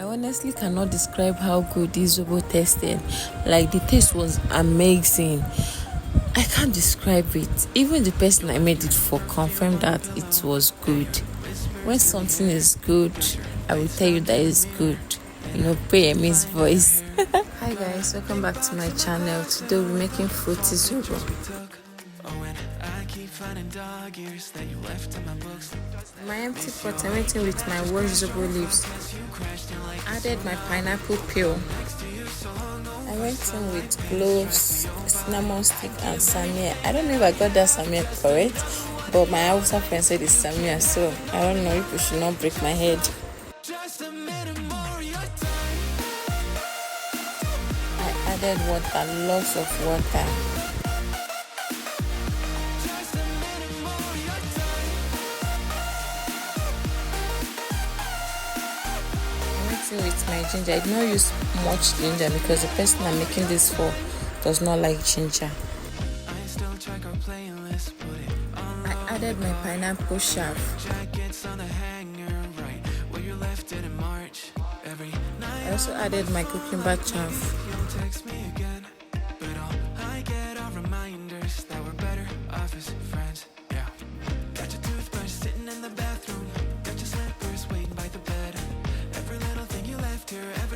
honestly cannot describe how good this zobo tasted. Like, the taste was amazing. I can't describe it. Even the person I made it for confirmed that it was good. When something is good, I will tell you that it's good. Pay Emmy's voice. Hi guys, welcome back to my channel. Today we'll be making fruity zobo. My empty pot, I went in with my washed zobo leaves. Added my pineapple peel. I went in with cloves, cinnamon stick and samia. I don't know if I got that samia correct, but my Hausa friend said it's samia, so I don't know if we should not break my head. I added water, lots of water. With my ginger, I did not use much ginger because the person I'm making this for does not like ginger. I added my pineapple chaff. I also added my cucumber chaff.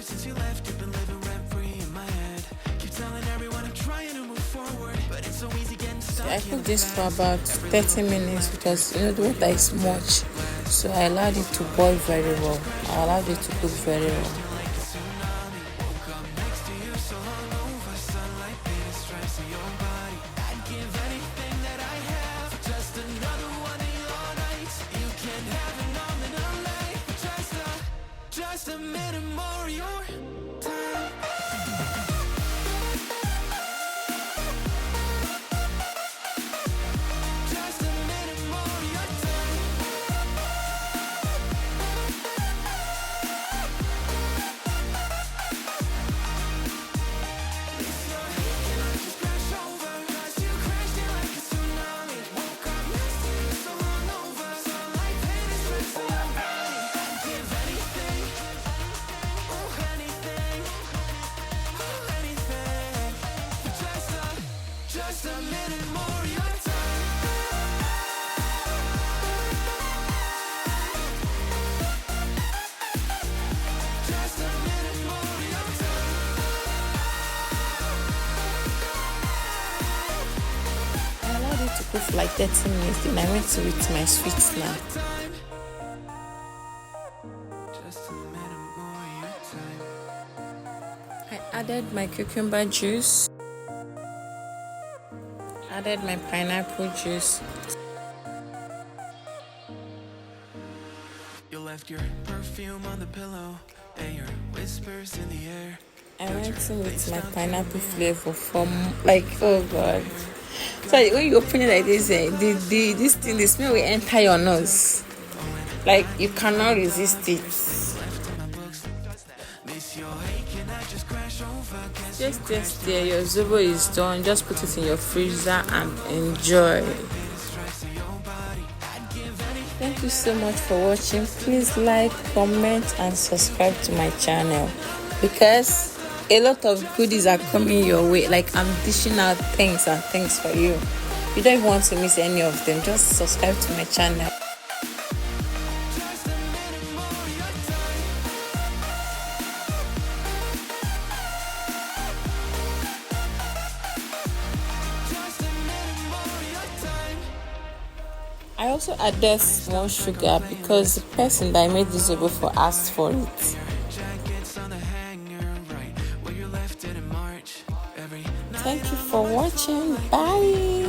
Since you left, you've been living rent-free in my head. Keep telling everyone I'm trying to move forward, but it's so easy getting stuck. I cooked this for about 30 minutes because the water is much, so I allowed it to boil very well. I allowed it to cook very well. Just a minute more, your time. Just a minute more, your time. This your heat cannot just crash over. Cause you crashed it like a tsunami. Woke up next to you so hungover. Sunlight painted strips on your body. I'd give anything. Just a minute more, your time. Just a minute more, your time. I allowed it to cook for like 30 minutes, then I went to with my sweets now. Just a minute more, your time. I added my cucumber juice. Added my pineapple juice. You left your perfume on the pillow and your whispers in the air. I went in with my pineapple flavor from oh god. So when you open it like this, this thing, the smell will enter your nose. Like you cannot resist it. Just there, your zobo is done. Just put it in your freezer and enjoy. Thank you so much for watching. Please like, comment and subscribe to my channel because a lot of goodies are coming your way. Like I'm dishing out things and things for you. You don't even want to miss any of them. Just subscribe to my channel. I also added small sugar because the person that I made this zobo for asked for it. Thank you for watching. Bye.